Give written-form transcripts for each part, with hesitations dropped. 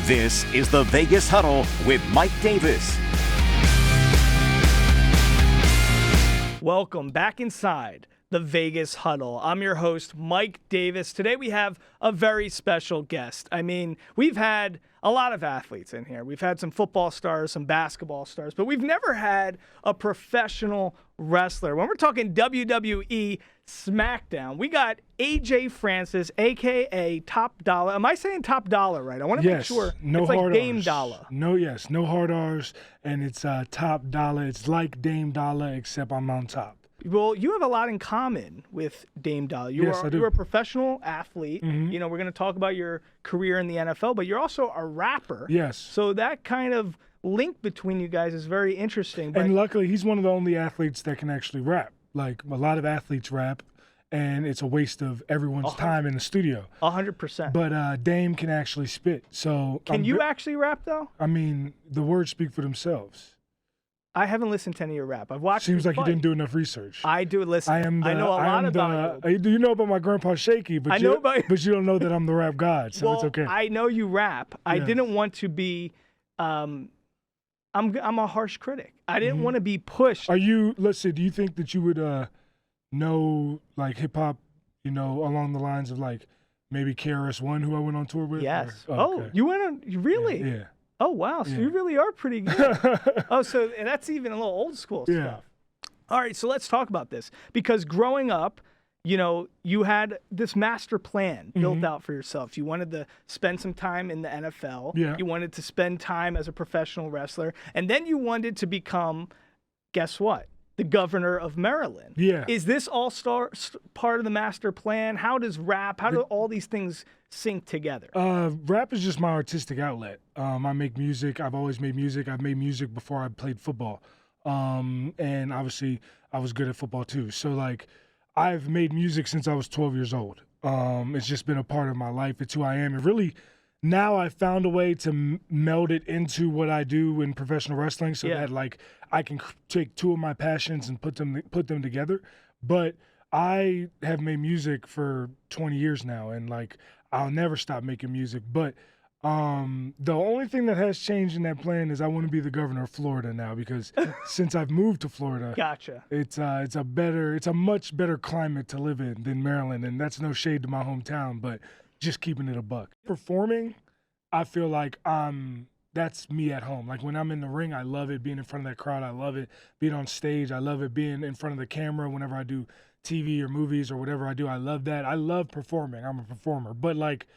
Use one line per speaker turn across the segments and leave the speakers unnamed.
This is the Vegas Huddle with Mike Davis.
Welcome back inside the Vegas Huddle. I'm your host, Mike Davis. Today we have a very special guest. I mean, we've had a lot of athletes in here. We've had some football stars, some basketball stars, but we've never had a professional wrestler. When we're talking WWE SmackDown, we got AJ Francis, a.k.a. Top Dolla. Am I saying Top Dolla right? I want to make sure.
No
it's like
hard
Dame
R's.
Dolla.
No hard R's, and it's Top Dolla. It's like Dame Dolla, except I'm on top.
Well, you have a lot in common with Dame Dolla.
Yes, I do.
You're a professional athlete.
Mm-hmm.
You know, we're going to talk about your career in the NFL, but you're also a rapper.
Yes.
So that kind of link between you guys is very interesting. But
And luckily, he's one of the only athletes that can actually rap. Like, a lot of athletes rap, and it's a waste of everyone's time in the studio.
100%.
But Dame can actually spit. So
Can you actually rap, though?
I mean, the words speak for themselves.
I haven't listened to any of your rap. I've watched
Seems
you
like you
fight.
didn't do enough research.
I do listen.
I
know a lot about you.
You know about my grandpa Shaky, but
I know about you.
But you don't know that I'm the rap god, so
Well,
it's okay.
I know you rap. I
Yes.
didn't want to be I'm a harsh critic. I didn't
Mhm.
want to be pushed.
Let's say, do you think that you would know like hip hop, along the lines of like maybe KRS-One, who I went on tour with?
Yes.
Or,
Oh,
okay.
you went on, really?
Yeah.
Oh, wow. So
Yeah.
you really are pretty good. Oh, so and that's even a little old school
Yeah.
stuff. All right, so let's talk about this. Because growing up, you had this master plan built out for yourself. You wanted to spend some time in the NFL.
Yeah.
You wanted to spend time as a professional wrestler. And then you wanted to become, guess what? The governor of Maryland.
Yeah.
Is this all part of the master plan? How does rap, how do all these things sync together?
Rap is just my artistic outlet. I make music. I've always made music. I've made music before I played football. And obviously I was good at football too. So like I've made music since I was 12 years old. It's just been a part of my life. It's who I am. And really now I found a way to meld it into what I do in professional wrestling so that like I can take two of my passions and put them together. But I have made music for 20 years now, and like I'll never stop making music. But the only thing that has changed in that plan is I want to be the governor of Florida now, because since I've moved to Florida,
Gotcha.
it's a much better climate to live in than Maryland, and that's no shade to my hometown, but just keeping it a buck. Performing, I feel like that's me at home. Like when I'm in the ring, I love it being in front of that crowd. I love it being on stage. I love it being in front of the camera whenever I do TV or movies or whatever I do. I love that. I love performing. I'm a performer. But like,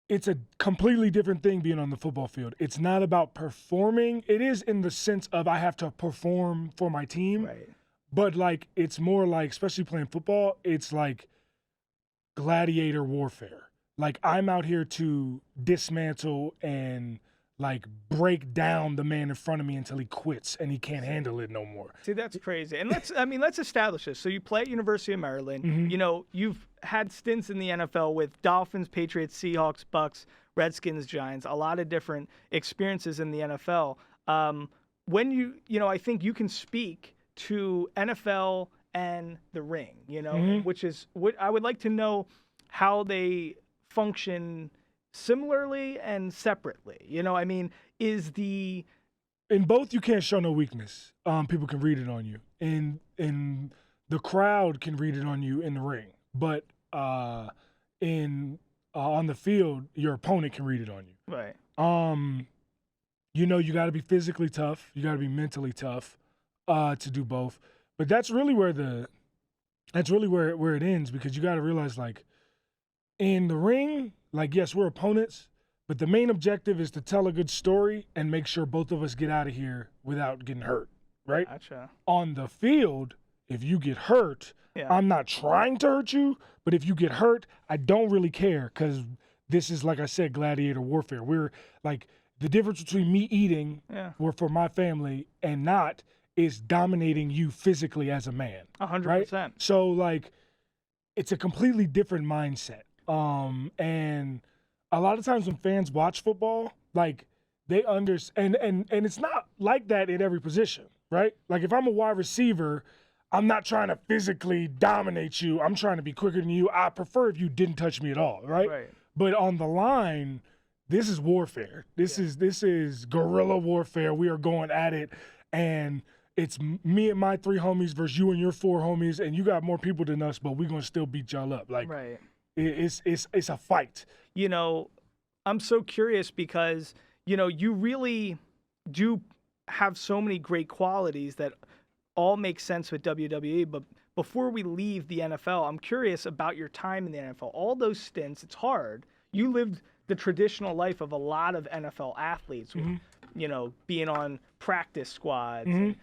it's a completely different thing being on the football field. It's not about performing. It is in the sense of I have to perform for my team.
Right.
But like, it's more like, especially playing football, it's like gladiator warfare. Like I'm out here to dismantle and like break down the man in front of me until he quits and he can't handle it no more.
See, that's crazy. And let's establish this. So you play at University of Maryland.
Mm-hmm.
You've had stints in the NFL with Dolphins, Patriots, Seahawks, Bucks, Redskins, Giants, a lot of different experiences in the NFL. When I think you can speak to NFL and the ring, which is what I would like to know how they function similarly and separately.
In both, you can't show no weakness. People can read it on you, and the crowd can read it on you in the ring. But on the field, your opponent can read it on you.
Right.
You got to be physically tough. You got to be mentally tough to do both. But that's really where it ends, because you got to realize, like, in the ring, like, yes, we're opponents, but the main objective is to tell a good story and make sure both of us get out of here without getting hurt, right?
Gotcha.
On the field, if you get hurt, I'm not trying to hurt you, but if you get hurt, I don't really care, because this is, like I said, gladiator warfare. We're like, the difference between me eating for my family and not is dominating you physically as a man.
100%.
Right? So, like, it's a completely different mindset. And a lot of times when fans watch football, like, they understand, and it's not like that in every position, right? Like, if I'm a wide receiver, I'm not trying to physically dominate you. I'm trying to be quicker than you. I prefer if you didn't touch me at all, right?
Right.
But on the line, this is warfare. This is guerrilla warfare. We are going at it, and it's me and my 3 homies versus you and your 4 homies, and you got more people than us, but we're gonna still beat y'all up. Like,
Right.
it's a fight.
You know, I'm so curious because, you know, you really do have so many great qualities that all make sense with WWE. But before we leave the NFL, I'm curious about your time in the NFL. All those stints, it's hard. You lived the traditional life of a lot of NFL athletes, with, you know, being on practice squads, and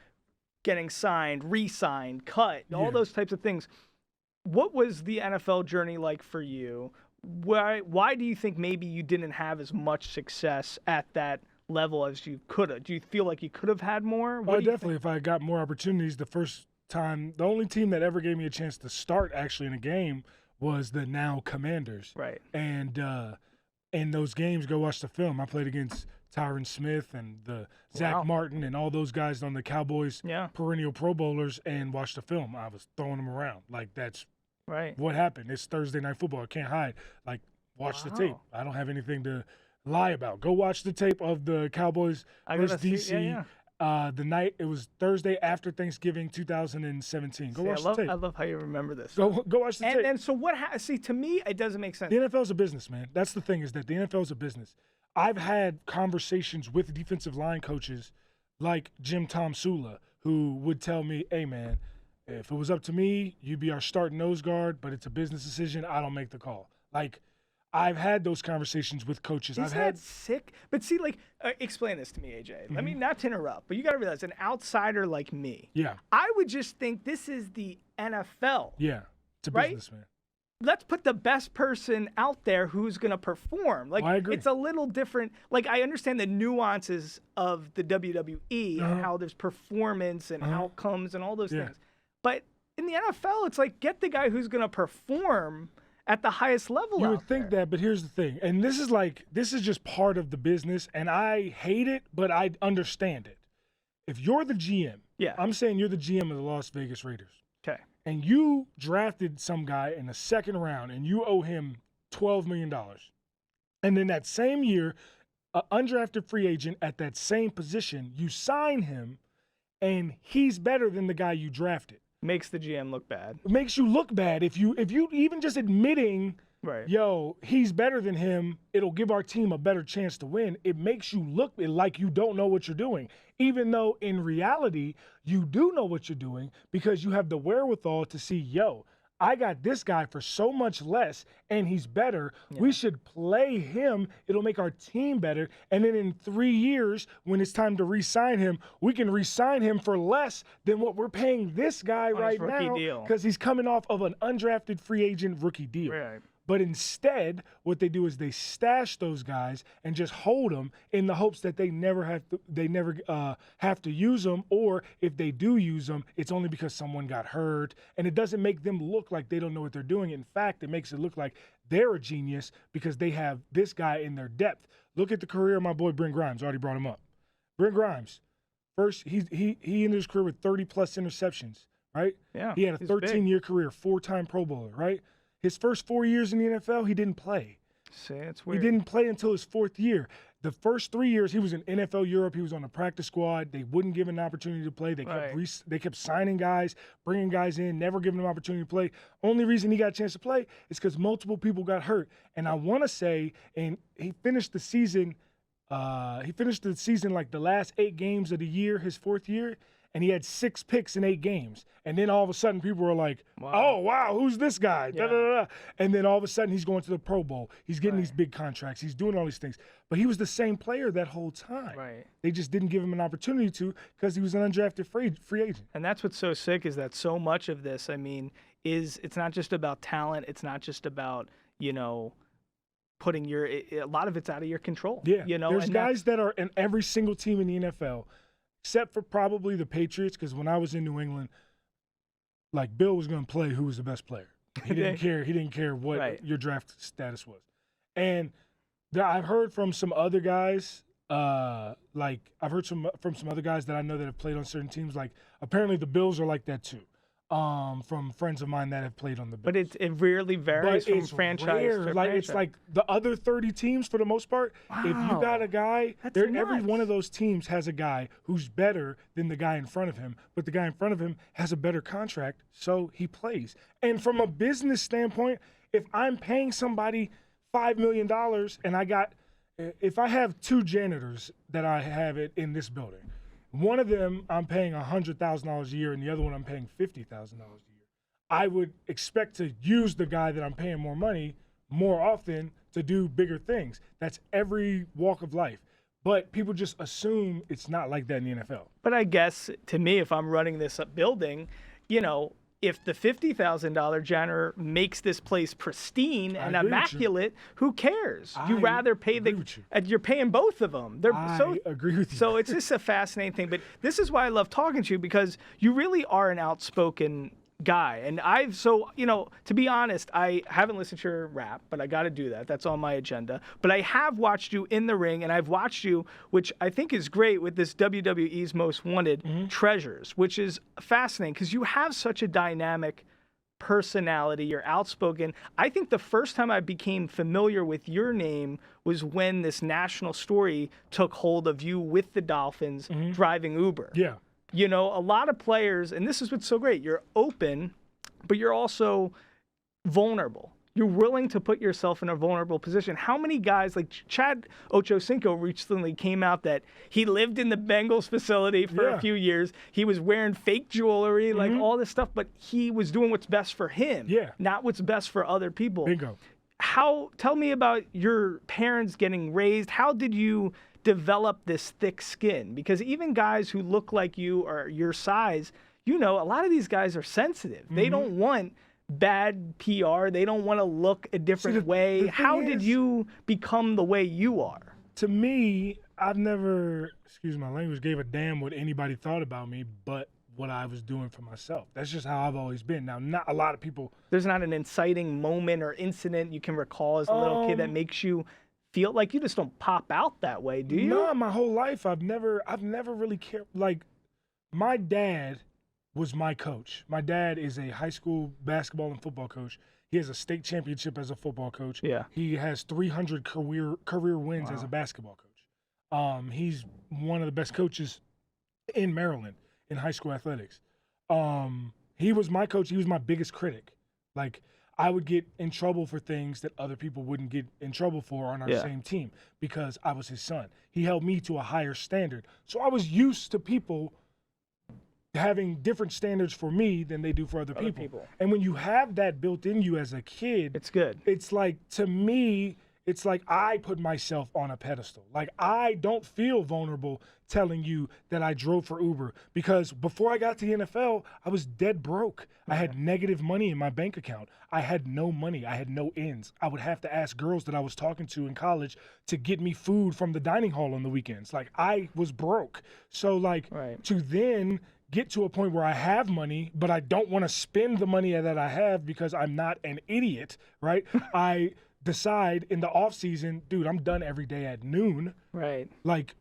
getting signed, re-signed, cut, all those types of things. What was the NFL journey like for you? Why do you think maybe you didn't have as much success at that level as you could have? Do you feel like you could have had more?
Well, definitely. If I got more opportunities, the only team that ever gave me a chance to start actually in a game was the now Commanders.
Right.
And in those games, go watch the film. I played against Tyron Smith and Zach Martin and all those guys on the Cowboys, perennial Pro Bowlers, and watched the film. I was throwing them around. Like, that's what happened. It's Thursday Night Football. I can't hide. Like, watch the tape. I don't have anything to lie about. Go watch the tape of the Cowboys versus DC. The night, it was Thursday after Thanksgiving 2017. Go watch the tape.
I love how you remember this.
Go watch the tape.
And so see, to me, it doesn't make sense.
The NFL's a business, man. That's the thing, is that the NFL's a business. I've had conversations with defensive line coaches like Jim Tom Sula, who would tell me, hey, man, if it was up to me, you'd be our starting nose guard, but it's a business decision. I don't make the call. Like, I've had those conversations with coaches.
Isn't that sick? But see, like, explain this to me, AJ. I mean, not to interrupt, but you got to realize, an outsider like me, I would just think this is the NFL.
Yeah, it's a business, man.
Let's put the best person out there who's going to perform. Like,
I agree.
It's a little different. Like, I understand the nuances of the WWE and how there's performance and outcomes and all those things. But in the NFL, it's like, get the guy who's going to perform at the highest level.
You would think that, but here's the thing. And this is just part of the business, and I hate it, but I understand it. If you're the GM, I'm saying you're the GM of the Las Vegas Raiders.
Okay.
And you drafted some guy in the second round, and you owe him $12 million. And then that same year, an undrafted free agent at that same position, you sign him, and he's better than the guy you drafted.
Makes the GM look bad.
It makes you look bad. If you even just admitting, yo, he's better than him, it'll give our team a better chance to win. It makes you look like you don't know what you're doing, even though in reality, you do know what you're doing, because you have the wherewithal to see, yo, I got this guy for so much less, and he's better. We should play him. It'll make our team better. And then in 3 years, when it's time to re-sign him, we can re-sign him for less than what we're paying this guy right now, because he's coming off of an undrafted free agent rookie deal.
Right.
But instead, what they do is they stash those guys and just hold them in the hopes that they never have to use them, or if they do use them, it's only because someone got hurt. And it doesn't make them look like they don't know what they're doing. In fact, it makes it look like they're a genius because they have this guy in their depth. Look at the career of my boy Brent Grimes. I already brought him up. Brent Grimes, first he ended his career with 30-plus interceptions, right?
Yeah.
He had a 13-year career, 4-time Pro Bowler, right? His first 4 years in the NFL, he didn't play.
See, it's weird.
He didn't play until his 4th year. The first 3 years, he was in NFL Europe. He was on the practice squad. They wouldn't give him an opportunity to play. They kept signing guys, bringing guys in, never giving him an opportunity to play. Only reason he got a chance to play is because multiple people got hurt. And I want to say, and he finished the season like the last 8 games of the year, his 4th year, and he had 6 picks in 8 games. And then all of a sudden people were like, oh, wow, who's this guy? Da, da, da, da. And then all of a sudden he's going to the Pro Bowl. He's getting these big contracts. He's doing all these things. But he was the same player that whole time.
Right.
They just didn't give him an opportunity to, because he was an undrafted free agent.
And that's what's so sick, is that so much of this, I mean, it's not just about talent. It's not just about, you know, putting a lot of it's out of your control.
Yeah.
You know,
there's guys that are in every single team in the NFL, except for probably the Patriots, because when I was in New England, like, Bill was going to play who was the best player. He didn't care. He didn't care what your draft status was. And I've heard from some other guys, from some other guys that I know that have played on certain teams, like, apparently the Bills are like that too. from friends of mine that have played on the Bills.
But it rarely varies
But
from
it's
franchise
rare.
to
Like
franchise.
it's like the other 30 teams for the most part. If you
Wow.
got a guy,
That's
every
nuts.
one of those teams has a guy who's better than the guy in front of him, but the guy in front of him has a better contract, so he plays. And from a business standpoint, if I'm paying somebody $5 million and if I have two janitors that I have in this building, one of them I'm paying $100,000 a year and the other one I'm paying $50,000 a year. I would expect to use the guy that I'm paying more money more often to do bigger things. That's every walk of life. But people just assume it's not like that in the NFL.
But I guess to me, if I'm running this up building, if the $50,000 janitor makes this place pristine and
agree with you.
immaculate, who cares? You
I
rather pay
agree with you.
you're paying both of them.
I agree with you.
So it's just a fascinating thing. But this is why I love talking to you, because you really are an outspoken guy. And to be honest, I haven't listened to your rap, but I got to do that. That's on my agenda. But I have watched you in the ring, and I've watched you, which I think is great, with this WWE's Most Wanted Treasures, which is fascinating because you have such a dynamic personality. You're outspoken. I think the first time I became familiar with your name was when this national story took hold of you with the Dolphins driving Uber.
Yeah.
A lot of players, and this is what's so great, you're open, but you're also vulnerable. You're willing to put yourself in a vulnerable position. How many guys, like Chad Ochocinco recently came out that he lived in the Bengals facility for a few years. He was wearing fake jewelry, like all this stuff, but he was doing what's best for him, not what's best for other people.
Bingo.
Tell me about your parents getting raised. How did you develop this thick skin? Because even guys who look like you or your size, a lot of these guys are sensitive. They don't want bad PR. They don't want to look a different way. How did you become the way you are?
To me, I've never, excuse my language, gave a damn what anybody thought about me, but what I was doing for myself. That's just how I've always been. Now, not a lot of people.
There's not an inciting moment or incident you can recall as a little kid that makes you feel like you just don't pop out that way, do you?
No, my whole life I've never really cared. Like, my dad was my coach. My dad is a high school basketball and football coach. He has a state championship as a football coach.
Yeah.
He has 300 career wins as a basketball coach. He's one of the best coaches in Maryland in high school athletics. He was my coach. He was my biggest critic. Like, I would get in trouble for things that other people wouldn't get in trouble for on our same team because I was his son. He held me to a higher standard. So I was used to people having different standards for me than they do for other people. And when you have that built in you as a kid,
it's good.
It's like, to me, it's like I put myself on a pedestal. Like, I don't feel vulnerable telling you that I drove for Uber because before I got to the NFL, I was dead broke. I had negative money in my bank account. I had no money. I had no ends. I would have to ask girls that I was talking to in college to get me food from the dining hall on the weekends. Like, I was broke. So, like, to then get to a point where I have money, but I don't want to spend the money that I have because I'm not an idiot, right? I decide in the off season, dude, I'm done every day at noon.
Right.
Like,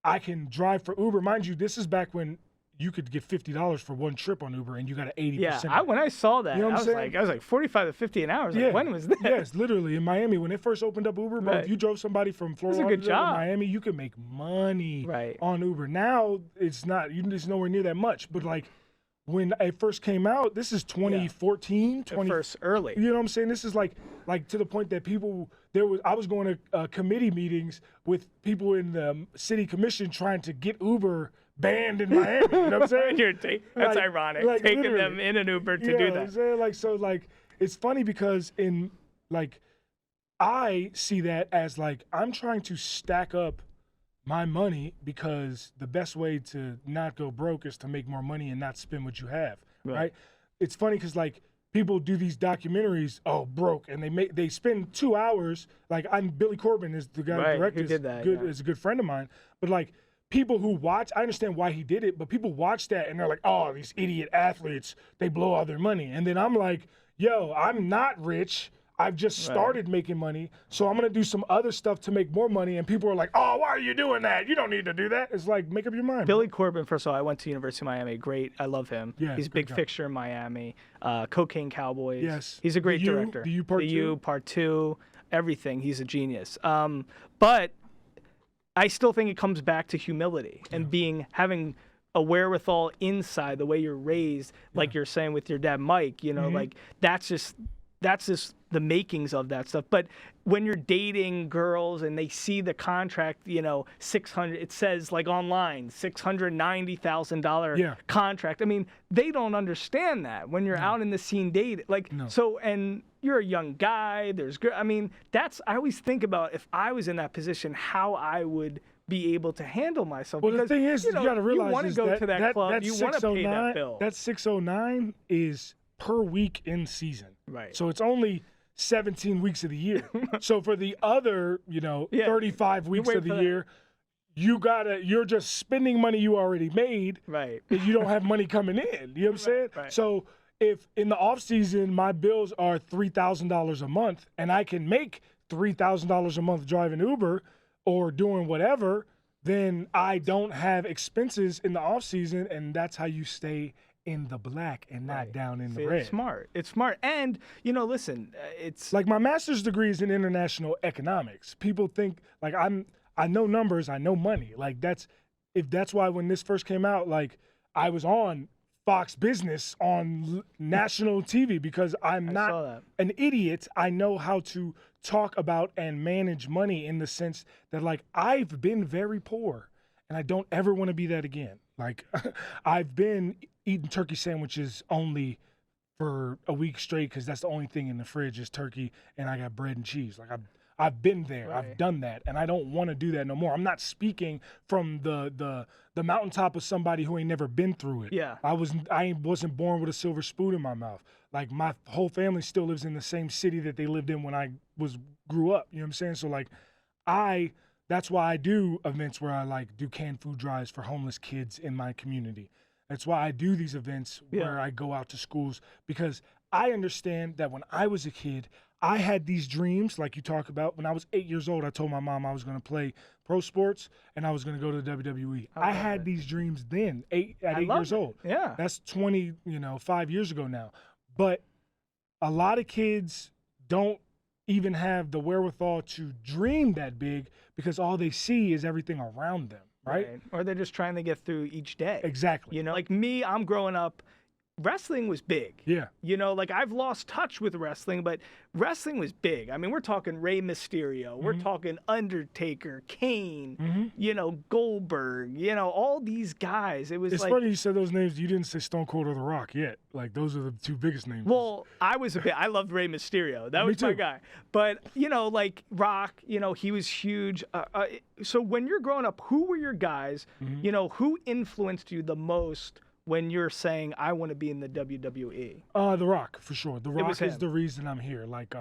I can drive for Uber. Mind you, this is back when you could get $50 for one trip on Uber and you got an 80%.
Yeah, when I saw that,
You know what I'm
I was like 45 to 50 an hour. I was like, when was that?
Yes, literally in Miami when it first opened up Uber, bro, if you drove somebody from Florida
a good
to
job.
Miami, you could make money on Uber. Now it's not. It's nowhere near that much. But like when it first came out, this is 2014,
First early.
You know what I'm saying? This is like to the point that I was going to committee meetings with people in the city commission trying to get Uber banned in Miami. You know what I'm saying?
That's ironic. Taking
literally.
them in an Uber to do
You know
that.
what I'm saying? It's funny because I see that as I'm trying to stack up my money because the best way to not go broke is to make more money and not spend what you have, right? It's funny because people do these documentaries, broke, and they spend 2 hours. Billy Corbin is the guy who directed.
Who did that?
Is a good friend of mine, but people who watch, I understand why he did it, but people watch that and they're like, oh, these idiot athletes, they blow all their money. And then I'm like, yo, I'm not rich. I've just started making money, so I'm gonna do some other stuff to make more money. And people are like, "Oh, why are you doing that? You don't need to do that." It's like, make up your mind.
Billy
bro.
Corbin, first of all, I went to University of Miami. Great. I love him.
Yeah,
He's a
great
big
guy.
fixture in Miami. Cocaine Cowboys.
Yes.
He's a great
The U,
director.
The U Part
The
2.
U Part 2, everything. He's a genius. But I still think it comes back to humility and having a wherewithal inside the way you're raised, like you're saying with your dad, Mike, like that's just the makings of that stuff. But when you're dating girls and they see the contract, 600, it says like online, $690,000 contract. I mean, they don't understand that when you're out in the scene dating. So, and you're a young guy, I always think about if I was in that position, how I would be able to handle myself.
Well,
because,
the thing is, you got to realize
you want to go to that club, you want to pay that bill.
That 609 is per week in season.
Right.
So it's only 17 weeks of the year. So for the other, 35 weeks of the year, you're just spending money you already made.
Right.
And you don't have money coming in. You know what I'm saying?
Right.
So if in the off season my bills are $3,000 a month and I can make $3,000 a month driving Uber or doing whatever, then I don't have expenses in the off season, and that's how you stay in the black and not down in the red.
It's smart. And, listen, it's
like my master's degree is in international economics. People think like I know numbers, I know money. Like that's why when this first came out, like I was on Fox Business on national TV because I'm not an idiot. I know how to talk about and manage money in the sense that like I've been very poor and I don't ever want to be that again. Like I've been eating turkey sandwiches only for a week straight because that's the only thing in the fridge is turkey and I got bread and cheese. Like I've been there.
Right.
I've done that, and I don't want to do that no more. I'm not speaking from the mountaintop of somebody who ain't never been through it.
Yeah.
I wasn't born with a silver spoon in my mouth. Like my whole family still lives in the same city that they lived in when I grew up. You know what I'm saying? So like that's why I do events where I like do canned food drives for homeless kids in my community. That's why I do these events where I go out to schools, because I understand that when I was a kid, I had these dreams like you talk about. When I was 8 years old, I told my mom I was going to play pro sports and I was going to go to the WWE. I had these dreams then, at 8 years old.
Yeah.
That's 5 years ago now. But a lot of kids don't even have the wherewithal to dream that big because all they see is everything around them, right?
Or they're just trying to get through each day.
Exactly.
Like me, I'm growing up, wrestling was big.
Yeah.
Like I've lost touch with wrestling, but wrestling was big. I mean, we're talking Rey Mysterio, we're talking Undertaker, Kane, Goldberg, all these guys. It's like,
funny you said those names. You didn't say Stone Cold or The Rock yet. Like those are the two biggest names.
Well, I loved Rey Mysterio. That was my guy. But, like Rock, he was huge. So when you're growing up, who were your guys? Who influenced you the most when you're saying, I want to be in the WWE?
The Rock, for sure. The Rock is the reason I'm here. Like,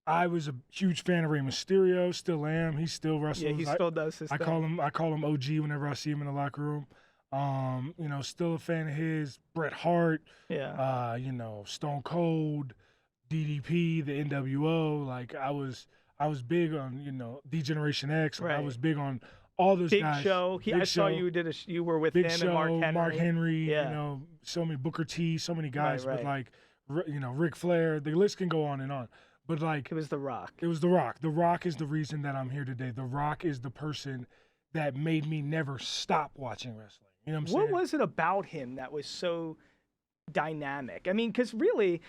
I was a huge fan of Rey Mysterio, still am. He still wrestles.
Yeah, he still does his
I
thing.
call him OG whenever I see him in the locker room. Still a fan of his. Bret Hart.
Yeah.
Stone Cold, DDP, the NWO. Like, I was big on, D-Generation X. Like, I was big on all those
Big
guys.
Show. I saw you you were with him
Show,
and Mark
Henry.
Yeah.
So many Booker T, so many guys.
Right.
But like, Ric Flair. The list can go on and on. But like,
it was The Rock.
It was The Rock. The Rock is the reason that I'm here today. The Rock is the person that made me never stop watching wrestling. You know what I'm saying?
What was it about him that was so dynamic? I mean, because really,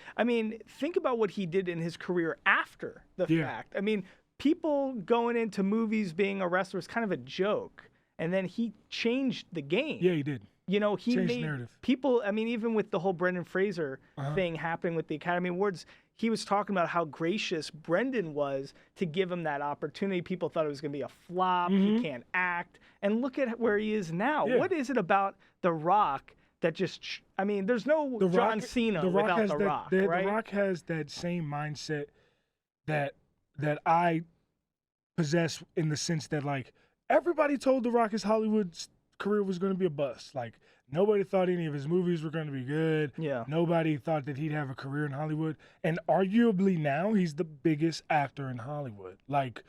think about what he did in his career after the fact. I mean, people going into movies being a wrestler is kind of a joke. And then he changed the game.
Yeah, he did.
He
changed
made
narrative.
People, even with the whole Brendan Fraser thing happening with the Academy Awards, he was talking about how gracious Brendan was to give him that opportunity. People thought it was going to be a flop. He can't act. And look at where he is now.
Yeah.
What is it about The Rock that just, there's no John Cena without The Rock, right?
The Rock has that same mindset that I possess, in the sense that, like, everybody told The Rock his Hollywood career was going to be a bust. Like, Nobody thought any of his movies were going to be good.
Yeah.
Nobody thought that he'd have a career in Hollywood. And arguably now, he's the biggest actor in Hollywood. Like,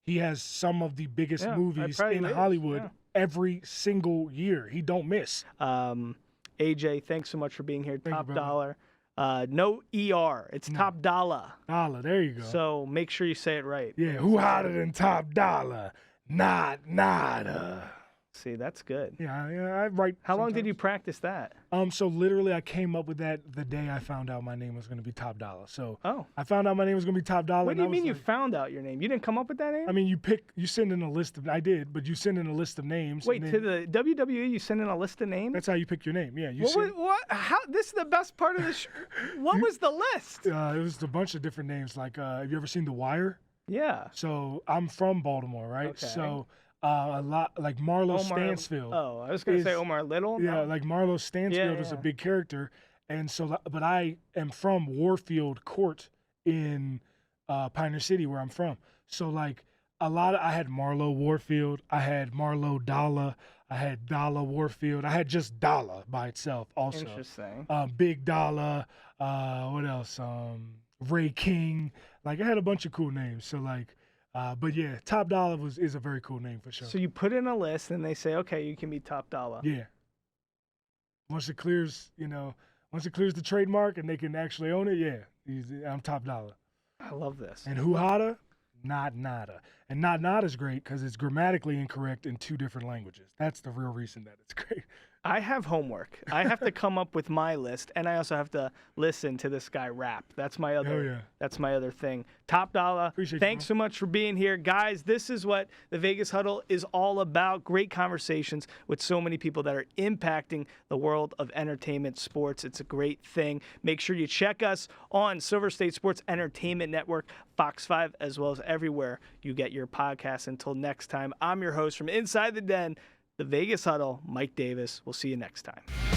he has some of the biggest movies in Hollywood every single year. He don't miss.
AJ, thanks so much for being here.
Thank
Top
you,
Dollar. No ER. It's Top Dolla.
Dolla, there you go.
So make sure you say it right.
Yeah, who hotter than Top Dollar? Nada.
See, that's good.
Yeah, I write.
How long did you practice that?
So literally, I came up with that the day I found out my name was going to be Top Dollar. So
Oh.
I found out my name was going to be Top Dollar.
What do you mean you found out your name? You didn't come up with that name?
I mean, you send in a list of. I did, but you send in a list of names.
Wait,
and
to
then,
the WWE, you send in a list of names?
that's how you pick your name. Yeah, you
What?
send.
How? This is the best part of the show. What was the list?
It was a bunch of different names. Like, have you ever seen The Wire?
Yeah.
So I'm from Baltimore, right?
Okay.
So a lot like Marlo Stansfield.
Oh, I was going to say Omar Little.
Yeah,
No.
like Marlo Stansfield is a big character, and so. But I am from Warfield Court in Pioneer City, where I'm from. So like I had Marlo Warfield, I had Marlo Dolla, I had Dolla Warfield, I had just Dolla by itself also.
Interesting.
Big Dolla, what else? Ray King. Like I had a bunch of cool names. So like. But yeah, Top Dollar is a very cool name for sure.
So you put in a list and they say, okay, you can be Top Dollar.
Yeah. Once it clears the trademark and they can actually own it, yeah, I'm Top Dollar.
I love this.
And who hotter? Not nada. And not nada is great because it's grammatically incorrect in 2 different languages. That's the real reason that it's great.
I have homework. I have to come up with my list, and I also have to listen to this guy rap. That's my other. That's my other thing. Top Dollar.
Appreciate
Thanks so much for being here, guys. This is what the Vegas Huddle is all about. Great conversations with so many people that are impacting the world of entertainment, sports. It's a great thing. Make sure you check us on Silver State Sports Entertainment Network, Fox 5, as well as everywhere you get your podcasts. Until next time, I'm your host from Inside the Den, the Vegas Huddle, Mike Davis. We'll see you next time.